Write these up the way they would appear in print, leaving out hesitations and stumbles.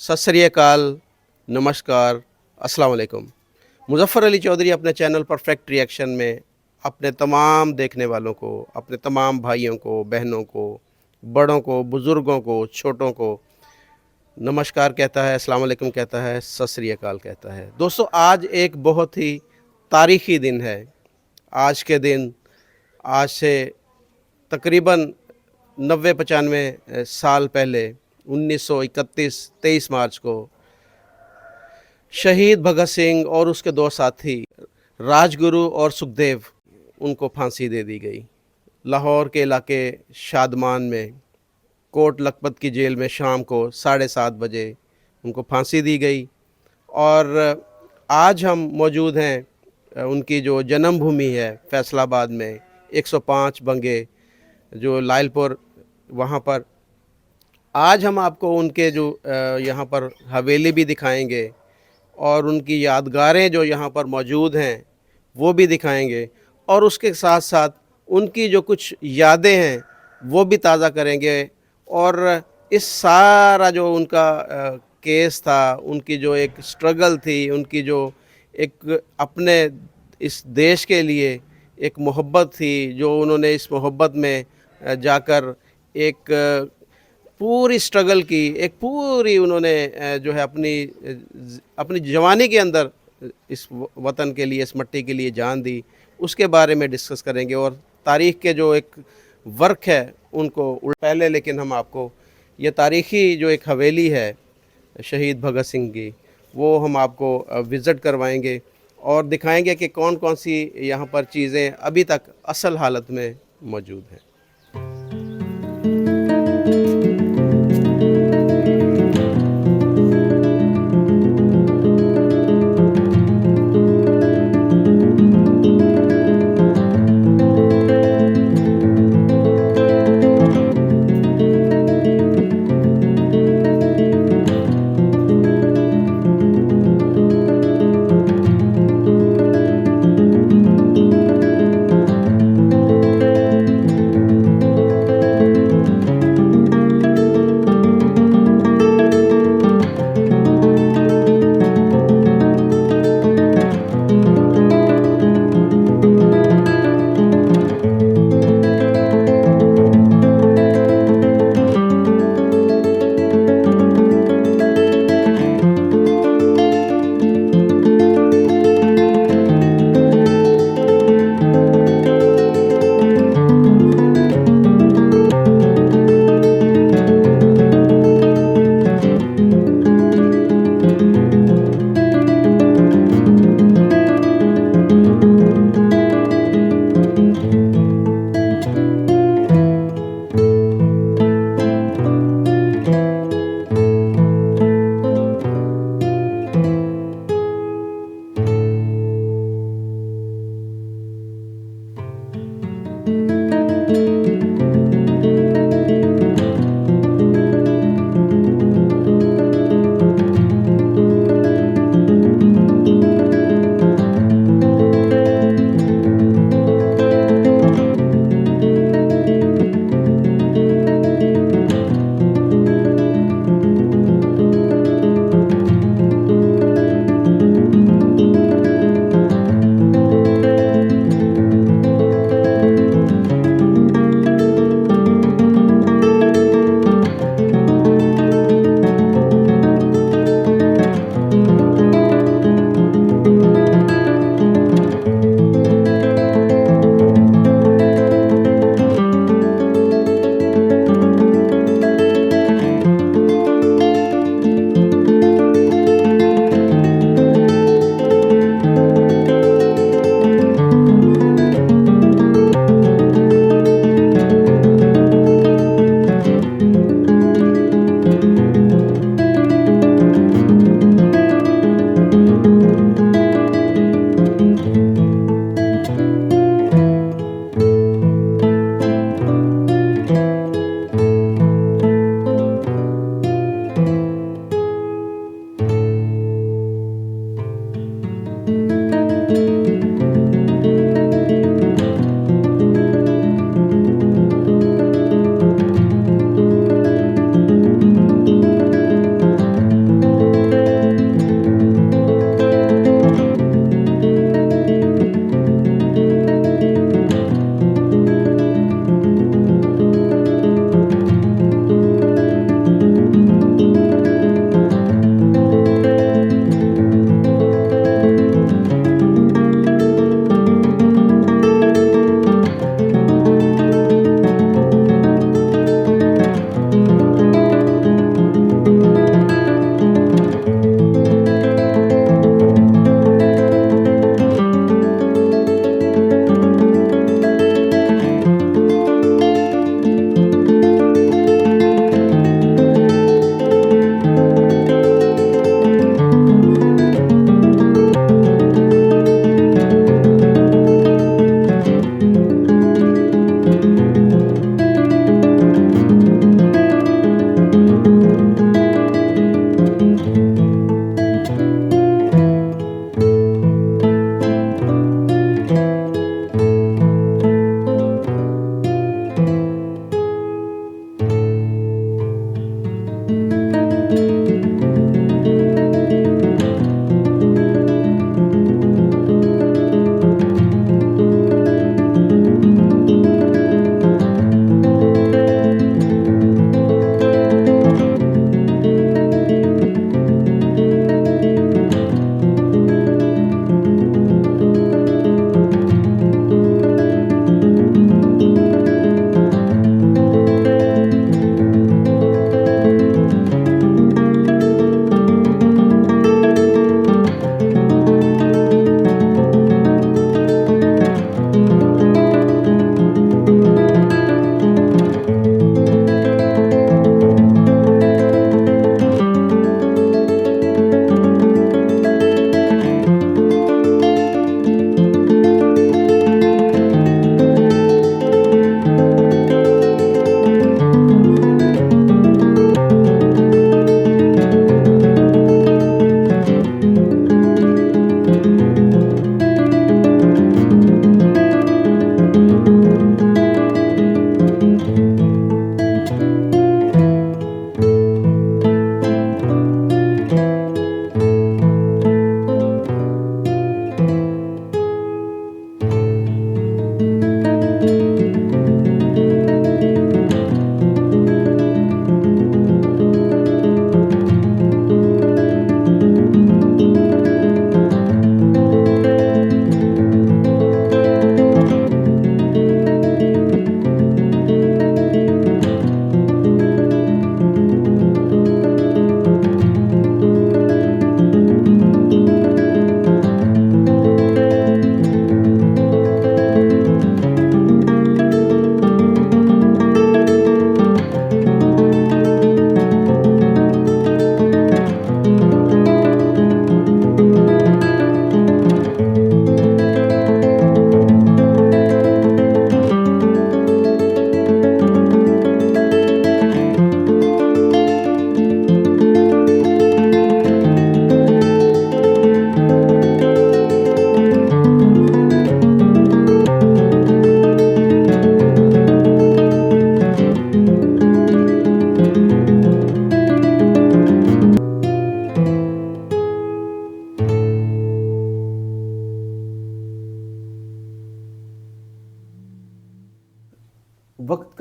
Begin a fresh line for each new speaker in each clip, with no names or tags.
सत श्री अकाल, नमस्कार, अस्सलाम वालेकुम। मुज़फ़्फ़र अली चौधरी अपने चैनल परफेक्ट रिएक्शन में अपने तमाम देखने वालों को, अपने तमाम भाइयों को, बहनों को, बड़ों को, बुज़ुर्गों को, छोटों को नमस्कार कहता है, अस्सलाम वालेकुम कहता है, सत श्री अकाल कहता है। दोस्तों, आज एक बहुत ही तारीख़ी दिन है। आज के दिन आज से तकरीबन 90-95 साल पहले 1931 23 मार्च को शहीद भगत सिंह और उसके दो साथी राजगुरु और सुखदेव उनको फांसी दे दी गई। लाहौर के इलाके शादमान में कोट लखपत की जेल में शाम को 7:30 बजे उनको फांसी दी गई। और आज हम मौजूद हैं उनकी जो जन्मभूमि है फैसलाबाद में 105 बंगे जो लायलपुर, वहाँ पर आज हम आपको उनके जो यहाँ पर हवेली भी दिखाएंगे और उनकी यादगारें जो यहाँ पर मौजूद हैं वो भी दिखाएंगे, और उसके साथ साथ उनकी जो कुछ यादें हैं वो भी ताज़ा करेंगे। और इस सारा जो उनका केस था, उनकी जो एक स्ट्रगल थी, उनकी जो एक अपने इस देश के लिए एक मोहब्बत थी, जो उन्होंने इस मोहब्बत में जाकर एक पूरी स्ट्रगल की, एक पूरी उन्होंने जो है अपनी जवानी के अंदर इस वतन के लिए, इस मट्टी के लिए जान दी, उसके बारे में डिस्कस करेंगे। और तारीख़ के जो एक वर्क है उनको पहले, लेकिन हम आपको ये तारीख़ी जो एक हवेली है शहीद भगत सिंह की, वो हम आपको विज़िट करवाएंगे और दिखाएंगे कि कौन कौन सी यहाँ पर चीज़ें अभी तक असल हालत में मौजूद हैं।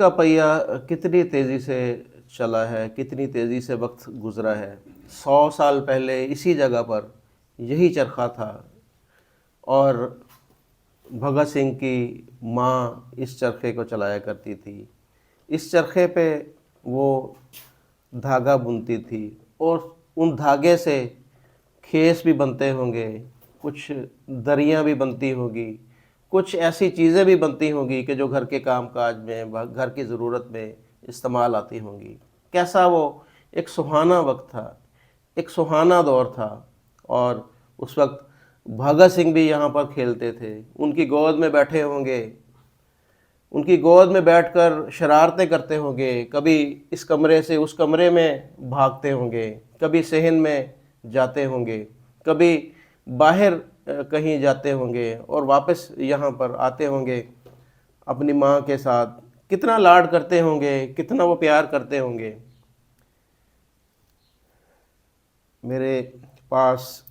का पहिया कितनी तेज़ी से चला है, कितनी तेज़ी से वक्त गुज़रा है। 100 साल पहले इसी जगह पर यही चरखा था और भगत सिंह की माँ इस चरखे को चलाया करती थी। इस चरखे पे वो धागा बुनती थी और उन धागे से खेस भी बनते होंगे, कुछ दरियाँ भी बनती होंगी, कुछ ऐसी चीज़ें भी बनती होंगी कि जो घर के कामकाज में, घर की ज़रूरत में इस्तेमाल आती होंगी। कैसा वो एक सुहाना वक्त था, एक सुहाना दौर था। और उस वक्त भगत सिंह भी यहाँ पर खेलते थे, उनकी गोद में बैठे होंगे, उनकी गोद में बैठकर शरारतें करते होंगे, कभी इस कमरे से उस कमरे में भागते होंगे, कभी सहन में जाते होंगे, कभी बाहर कहीं जाते होंगे और वापस यहाँ पर आते होंगे अपनी माँ के साथ। कितना लाड करते होंगे, कितना वो प्यार करते होंगे। मेरे पास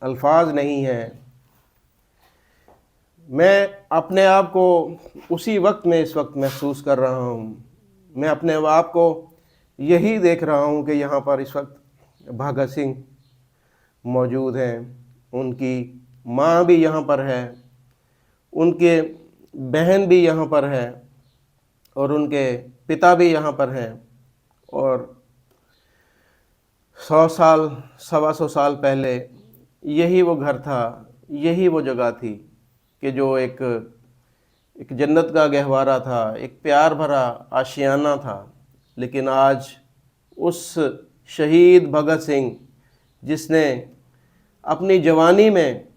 अल्फाज नहीं हैं। मैं अपने आप को उसी वक्त में इस वक्त महसूस कर रहा हूँ। मैं अपने आप को यही देख रहा हूँ कि यहाँ पर इस वक्त भगत सिंह मौजूद हैं, उनकी माँ भी यहाँ पर है, उनके बहन भी यहाँ पर है और उनके पिता भी यहाँ पर हैं। और 100 साल, 125 साल पहले यही वो घर था, यही वो जगह थी कि जो एक एक जन्नत का गहवारा था, एक प्यार भरा आशियाना था। लेकिन आज उस शहीद भगत सिंह, जिसने अपनी जवानी में,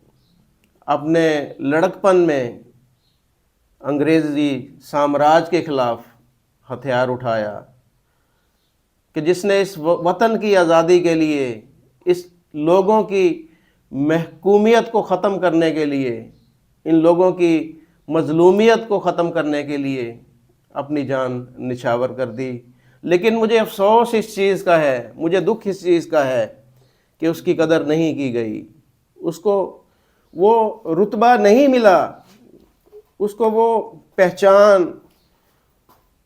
अपने लड़कपन में अंग्रेज़ी साम्राज्य के ख़िलाफ़ हथियार उठाया, कि जिसने इस वतन की आज़ादी के लिए, इस लोगों की महकूमियत को ख़त्म करने के लिए, इन लोगों की मज़लूमियत को ख़त्म करने के लिए अपनी जान निछावर कर दी। लेकिन मुझे अफ़सोस इस चीज़ का है, मुझे दुख इस चीज़ का है कि उसकी कदर नहीं की गई, उसको वो रुतबा नहीं मिला, उसको वो पहचान,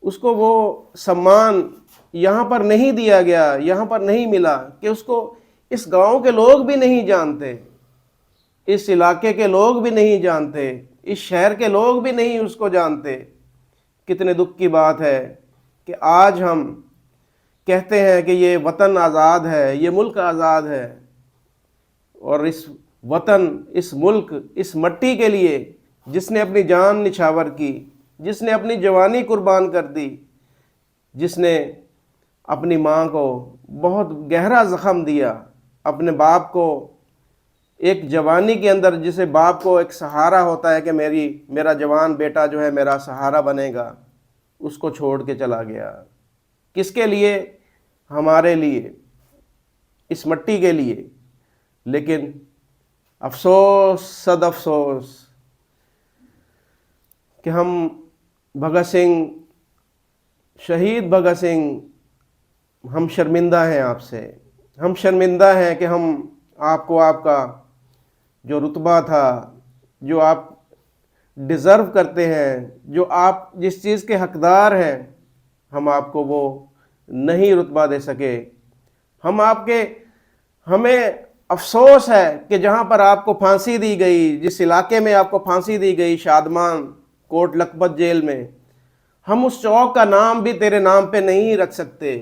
उसको वो सम्मान यहाँ पर नहीं दिया गया, यहाँ पर नहीं मिला, कि उसको इस गांव के लोग भी नहीं जानते, इस इलाके के लोग भी नहीं जानते, इस शहर के लोग भी नहीं उसको जानते। कितने दुख की बात है कि आज हम कहते हैं कि ये वतन आज़ाद है, ये मुल्क आज़ाद है, और इस वतन, इस मुल्क, इस मट्टी के लिए जिसने अपनी जान निछावर की, जिसने अपनी जवानी कुर्बान कर दी, जिसने अपनी माँ को बहुत गहरा ज़ख्म दिया, अपने बाप को एक जवानी के अंदर, जिसे बाप को एक सहारा होता है कि मेरा जवान बेटा जो है मेरा सहारा बनेगा, उसको छोड़ के चला गया। किसके लिए? हमारे लिए, इस मट्टी के लिए। लेकिन अफसोस, सद अफसोस कि हम भगत सिंह, शहीद भगत सिंह, हम शर्मिंदा हैं आपसे। हम शर्मिंदा हैं कि हम आपको, आपका जो रुतबा था, जो आप डिज़र्व करते हैं, जो आप जिस चीज़ के हकदार हैं, हम आपको वो नहीं रुतबा दे सके। हम आपके, हमें अफसोस है कि जहाँ पर आपको फांसी दी गई, जिस इलाके में आपको फांसी दी गई, शादमान कोट लखपत जेल में, हम उस चौक का नाम भी तेरे नाम पे नहीं रख सकते।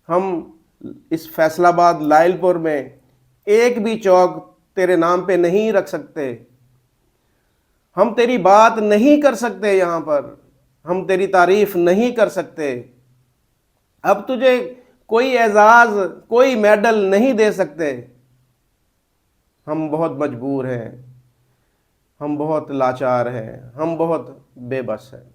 हम इस फैसलाबाद लाइलपुर में एक भी चौक तेरे नाम पे नहीं रख सकते। हम तेरी बात नहीं कर सकते, यहाँ पर हम तेरी तारीफ नहीं कर सकते। अब तुझे कोई एजाज, कोई मेडल नहीं दे सकते। हम बहुत मजबूर हैं, हम बहुत लाचार हैं, हम बहुत बेबस हैं।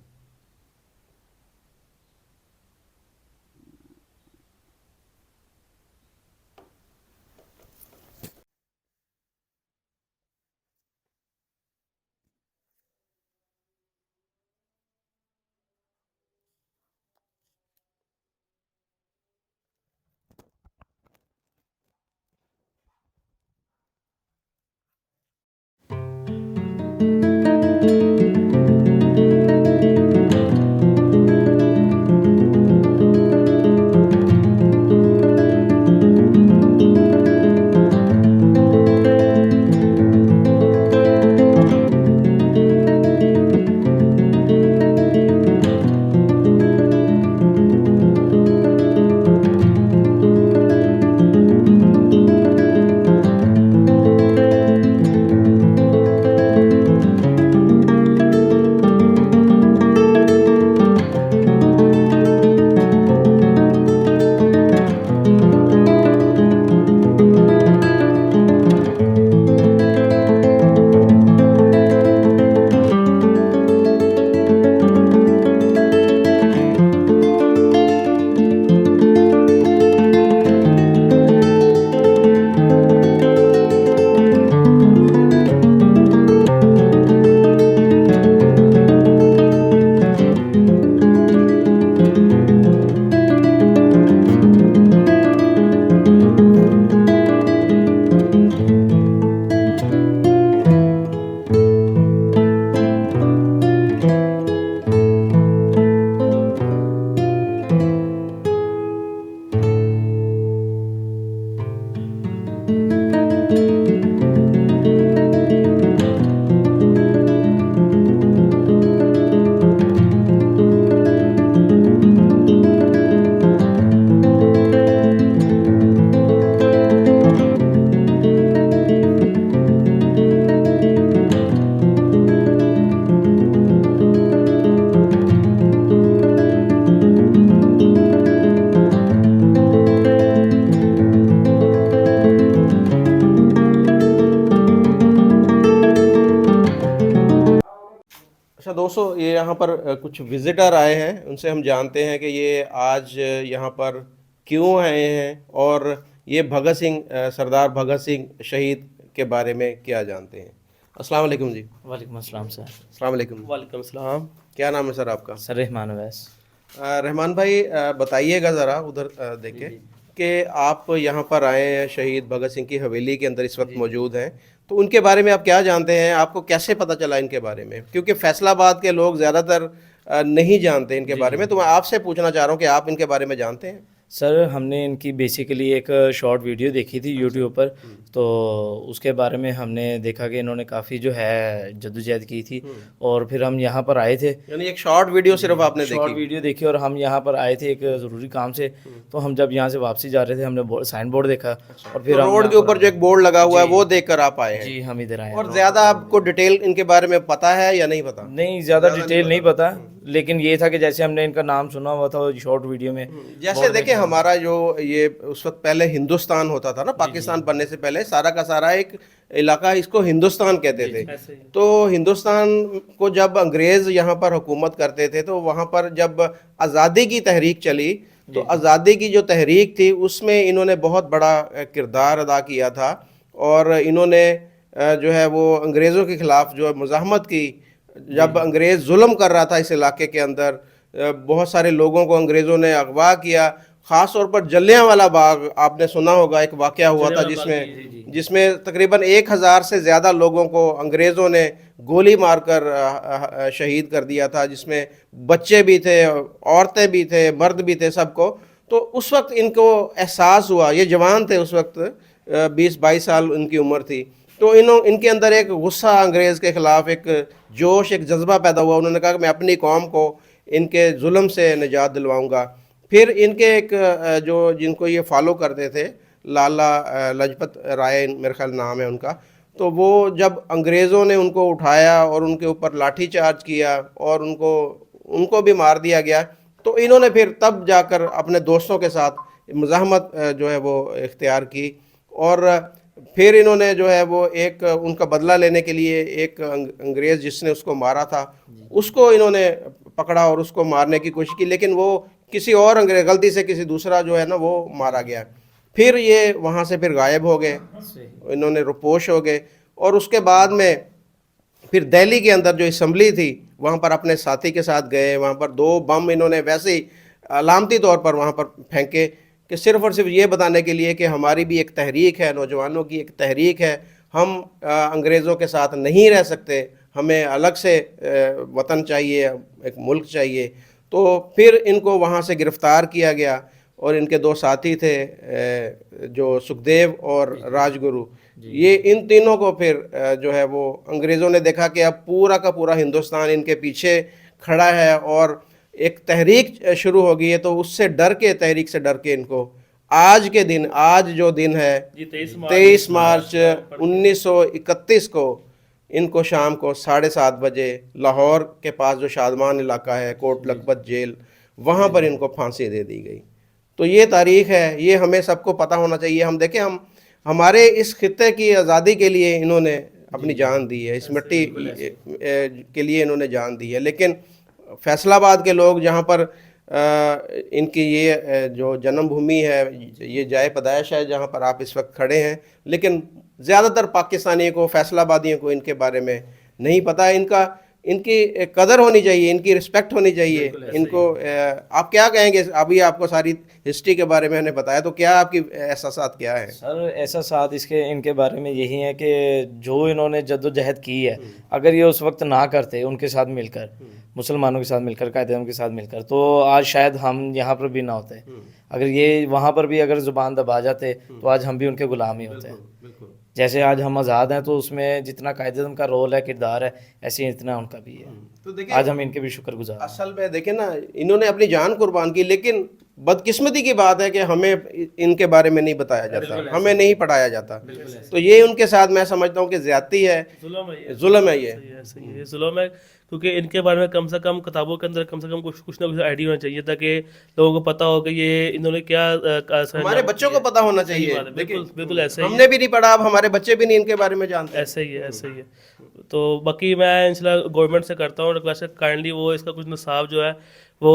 दोस्तों ये यहाँ पर कुछ विजिटर आए हैं, उनसे हम जानते हैं कि ये आज यहाँ पर क्यों आए हैं और ये भगत सिंह सरदार भगत सिंह शहीद के बारे में क्या जानते हैं। अस्सलाम वालेकुम जी।
वालेकुम अस्सलाम सर।
अस्सलाम वालेकुम।
वालेकुम सलाम।
क्या नाम है सर आपका?
सर रहमान अवैस।
रहमान भाई बताइएगा ज़रा उधर देखे कि आप यहाँ पर आए हैं, शहीद भगत सिंह की हवेली के अंदर इस वक्त मौजूद हैं, तो उनके बारे में आप क्या जानते हैं? आपको कैसे पता चला इनके बारे में? क्योंकि फैसलाबाद के लोग ज़्यादातर नहीं जानते इनके बारे में, तो मैं आपसे पूछना चाह रहा हूँ कि आप इनके बारे में जानते हैं?
सर हमने इनकी बेसिकली एक शॉर्ट वीडियो देखी थी यूट्यूब पर, तो उसके बारे में हमने देखा कि इन्होंने काफ़ी जो है जद्दोजहद की थी और फिर हम यहाँ पर आए थे।
यानी एक शॉर्ट वीडियो सिर्फ आपने
शॉर्ट
देखी?
वीडियो देखी और हम यहाँ पर आए थे एक ज़रूरी काम से, तो हम जब यहाँ से वापसी जा रहे थे हमने साइन बोर्ड देखा और फिर
तो रोड के ऊपर जो एक बोर्ड लगा हुआ है वो देखकर आप आए हैं?
जी हम इधर आए।
और ज़्यादा आपको डिटेल इनके बारे में पता है या नहीं पता?
नहीं ज़्यादा डिटेल नहीं पता, लेकिन ये था कि जैसे हमने इनका नाम सुना हुआ था शॉर्ट वीडियो में।
जैसे देखिए हमारा जो ये उस वक्त पहले हिंदुस्तान होता था ना, पाकिस्तान बनने से पहले सारा का सारा एक इलाका, इसको हिंदुस्तान कहते थे। तो हिंदुस्तान को जब अंग्रेज़ यहाँ पर हुकूमत करते थे, तो वहाँ पर जब आज़ादी की तहरीक चली, तो आज़ादी की जो तहरीक थी उसमें इन्होंने बहुत बड़ा किरदार अदा किया था और इन्होंने जो है वो अंग्रेज़ों के ख़िलाफ़ जो मुज़ाहमत की। जब अंग्रेज़ जुल्म कर रहा था इस इलाके के अंदर, बहुत सारे लोगों को अंग्रेज़ों ने अगवा किया। ख़ास तौर पर जलियांवाला बाग आपने सुना होगा, एक वाक़या हुआ था जिसमें तकरीबन 1000 से ज़्यादा लोगों को अंग्रेज़ों ने गोली मारकर शहीद कर दिया था, जिसमें बच्चे भी थे, औरतें भी थे, मर्द भी थे, सबको। तो उस वक्त इनको एहसास हुआ, ये जवान थे उस वक्त, 20-22 साल उनकी उम्र थी, तो इनके अंदर एक गुस्सा अंग्रेज़ के ख़िलाफ़, एक जोश, एक जज्बा पैदा हुआ। उन्होंने कहा कि मैं अपनी कौम को इनके जुल्म से निजात दिलवाऊंगा। फिर इनके एक जो जिनको ये फॉलो करते थे, लाला लजपत राय मेरे ख्याल नाम है उनका, तो वो जब अंग्रेज़ों ने उनको उठाया और उनके ऊपर लाठी चार्ज किया और उनको भी मार दिया गया, तो इन्होंने फिर तब जाकर अपने दोस्तों के साथ मुज़ाहमत जो है वो इख्तियार की और फिर इन्होंने जो है वो एक उनका बदला लेने के लिए एक अंग्रेज़ जिसने उसको मारा था उसको इन्होंने पकड़ा और उसको मारने की कोशिश की, लेकिन वो किसी और अंग्रेज़, गलती से किसी दूसरा जो है ना वो मारा गया। फिर ये वहाँ से फिर गायब हो गए, इन्होंने रुपोश हो गए और उसके बाद में फिर दिल्ली के अंदर जो असम्बली थी वहाँ पर अपने साथी के साथ गए। वहाँ पर 2 बम इन्होंने वैसे ही अलामती तौर पर वहाँ पर फेंके कि सिर्फ़ और सिर्फ ये बताने के लिए कि हमारी भी एक तहरीक है, नौजवानों की एक तहरीक है, हम अंग्रेज़ों के साथ नहीं रह सकते, हमें अलग से वतन चाहिए, एक मुल्क चाहिए। तो फिर इनको वहाँ से गिरफ़्तार किया गया और इनके 2 साथी थे जो सुखदेव और राजगुरु, ये इन तीनों को फिर जो है वो अंग्रेज़ों ने देखा कि अब पूरा का पूरा हिंदुस्तान इनके पीछे खड़ा है और एक तहरीक शुरू हो गई है, तो उससे डर के, तहरीक से डर के इनको आज के दिन, आज जो दिन है 23 मार्च 1931 को, इनको शाम को 7:30 बजे लाहौर के पास जो शादमान इलाका है, कोट लखपत जेल, वहाँ पर इनको फांसी दे दी गई। तो ये तारीख़ है, ये हमें सबको पता होना चाहिए। हम देखें, हमारे इस खित्ते की आज़ादी के लिए इन्होंने अपनी जान दी है, इस मिट्टी के लिए इन्होंने जान दी है। लेकिन फैसलाबाद के लोग, जहाँ पर इनकी ये जो जन्मभूमि है, ये जाए पैदाइश है जहाँ पर आप इस वक्त खड़े हैं, लेकिन ज़्यादातर पाकिस्तानियों को, फैसलाबादियों को इनके बारे में नहीं पता। इनकी कदर होनी चाहिए, इनकी रिस्पेक्ट होनी चाहिए। इनको आप क्या कहेंगे? अभी आपको सारी हिस्ट्री के बारे में मैंने बताया, तो क्या आपकी एहसासात क्या है?
सर एहसासात इनके बारे में यही है कि जो इन्होंने जद्दोजहद की है, अगर ये उस वक्त ना करते उनके साथ मिलकर, मुसलमानों के साथ मिलकर, कायदे के साथ मिलकर, तो आज शायद हम यहाँ पर भी ना होते। अगर ये वहाँ पर भी अगर ज़ुबान दबा जाते तो आज हम भी उनके ग़ुलाम ही होते हैं। जैसे आज हम आज़ाद हैं, तो उसमें जितना कायदेआज़म का रोल है, किरदार है, ऐसे ही इतना उनका भी है।
तो देखिए,
आज हम इनके भी शुक्रगुजार।
असल में देखें ना, इन्होंने अपनी जान कुर्बान की, लेकिन बदकिस्मती की बात है कि हमें इनके बारे में नहीं बताया जाता, हमें नहीं पढ़ाया जाता। तो ये उनके साथ मैं समझता हूँ कि ज़्यादती है, जुल्म है, ये
जुल्म है, क्योंकि इनके बारे में कम से कम किताबों के अंदर कम से कम कुछ ना कुछ आइडिया होना चाहिए, ताकि लोगों को पता हो कि ये इन्होंने क्या।
हमारे बच्चों को पता होना चाहिए।
बिल्कुल ऐसे ही,
हमने भी नहीं पढ़ा, अब हमारे बच्चे भी नहीं इनके बारे में जानते।
ऐसे ही है। तो बाकी मैं इंशाल्लाह गवर्नमेंट से करता हूँ रिक्वेस्ट, काइंडली वो इसका कुछ निसाब जो है वो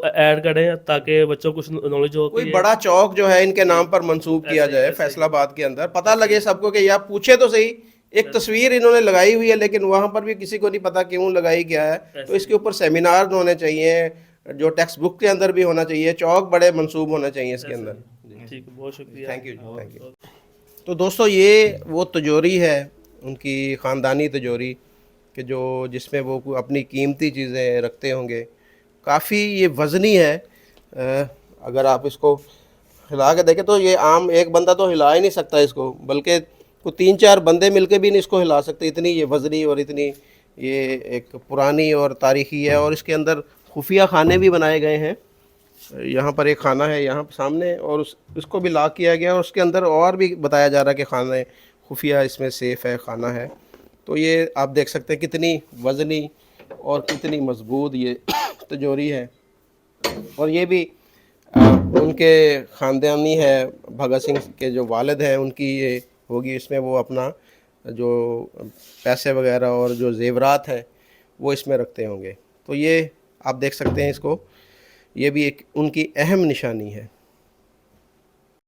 ऐड करें ताकि बच्चों को कुछ नॉलेज हो
कोई
कि
बड़ा चौक जो है इनके नाम पर मंसूब किया जाए फैसलाबाद के अंदर, पता लगे सबको कि या पूछे तो सही। एक तस्वीर इन्होंने लगाई हुई है लेकिन वहां पर भी किसी को नहीं पता क्यों लगाई गया है। तो इसके ऊपर सेमिनार होने चाहिए, जो टेक्स्ट बुक के अंदर भी होना चाहिए, चौक बड़े मंसूब होने चाहिए इसके अंदर।
ठीक है, बहुत शुक्रिया।
थैंक यू जी, थैंक यू। तो दोस्तों ये वो तिजोरी है उनकी ख़ानदानी तिजोरी, कि जो जिसमें वो अपनी कीमती चीज़ें रखते होंगे। काफ़ी ये वज़नी है, अगर आप इसको हिला के देखें तो ये आम एक बंदा तो हिला ही नहीं सकता इसको, बल्कि को 3-4 बंदे मिलके भी नहीं इसको हिला सकते, इतनी ये वज़नी और इतनी ये एक पुरानी और तारीख़ी है। और इसके अंदर खुफिया खाने भी बनाए गए हैं। यहाँ पर एक खाना है यहाँ सामने, और उसको भी लॉक किया गया, और उसके अंदर और भी बताया जा रहा है कि खाने खुफिया इसमें सेफ़ है, खाना है। तो ये आप देख सकते हैं कितनी वज़नी और कितनी मजबूत ये तिजोरी है। और ये भी उनके ख़ानदानी है, भगत सिंह के जो वालिद हैं उनकी ये होगी। इसमें वो अपना जो पैसे वगैरह और जो ज़ेवरात हैं वो इसमें रखते होंगे। तो ये आप देख सकते हैं इसको, ये भी एक उनकी अहम निशानी है।